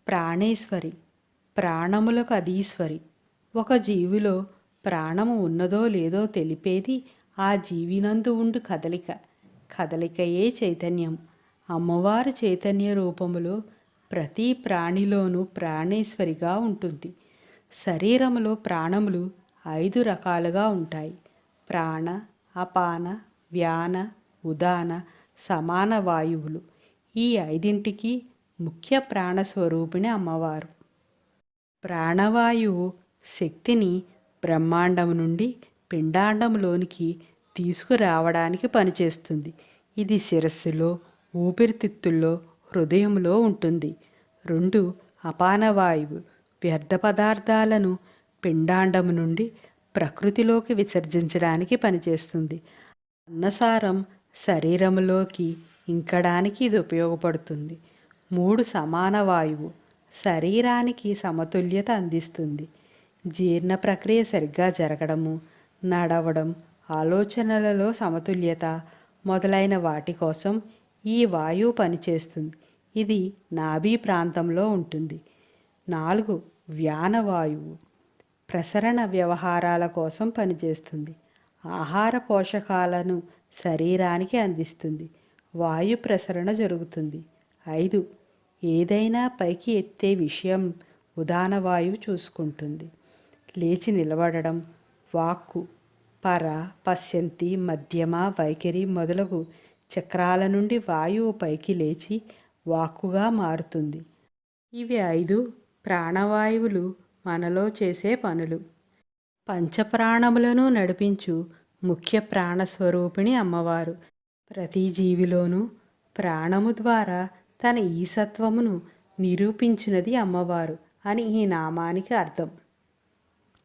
ప్రాణేశ్వరి, ప్రాణములకు అధీశ్వరి. ఒక జీవిలో ప్రాణము ఉన్నదో లేదో తెలిపేది ఆ జీవినందు ఉండు కదలిక. కదలికయే చైతన్యం. అమ్మవారు చైతన్య రూపములో ప్రతి ప్రాణిలోనూ ప్రాణేశ్వరిగా ఉంటుంది. శరీరములో ప్రాణములు 5 రకాలుగా ఉంటాయి. ప్రాణ, అపాన, వ్యాన, ఉదాన, సమాన వాయువులు. ఈ 5ంటికి ముఖ్య ప్రాణస్వరూపిణి అమ్మవారు. ప్రాణవాయువు శక్తిని బ్రహ్మాండం నుండి పిండాండంలోనికి తీసుకురావడానికి పనిచేస్తుంది. ఇది శిరస్సులో, ఊపిరితిత్తుల్లో, హృదయంలో ఉంటుంది. 2 అపానవాయువు వ్యర్థ పదార్థాలను పిండాండం నుండి ప్రకృతిలోకి విసర్జించడానికి పనిచేస్తుంది. అన్నసారం శరీరంలోకి ఇంకడానికి ఇది ఉపయోగపడుతుంది. 3 సమాన వాయువు శరీరానికి సమతుల్యత అందిస్తుంది. జీర్ణ ప్రక్రియ సరిగ్గా జరగడము, నడవడం, ఆలోచనలలో సమతుల్యత మొదలైన వాటి కోసం ఈ వాయువు పనిచేస్తుంది. ఇది నాభి ప్రాంతంలో ఉంటుంది. 4 వ్యానవాయువు ప్రసరణ వ్యవహారాల కోసం పనిచేస్తుంది. ఆహార పోషకాలను శరీరానికి అందిస్తుంది. వాయు ప్రసరణ జరుగుతుంది. 5 ఏదైనా పైకి ఎత్తే విషయం ఉదాన వాయువు చూసుకుంటుంది. లేచి నిలబడడం, వాక్కు, పర, పశ్యంతి, మధ్యమ, వైఖరి మొదలగు చక్రాల నుండి వాయువు పైకి లేచి వాక్కుగా మారుతుంది. ఇవి 5 ప్రాణవాయువులు మనలో చేసే పనులు. పంచప్రాణములను నడిపించు ముఖ్య ప్రాణస్వరూపిణి అమ్మవారు. ప్రతి జీవిలోనూ ప్రాణము ద్వారా తన ఈసత్వమును నిరూపించినది అమ్మవారు అని ఈ నామానికి అర్థం.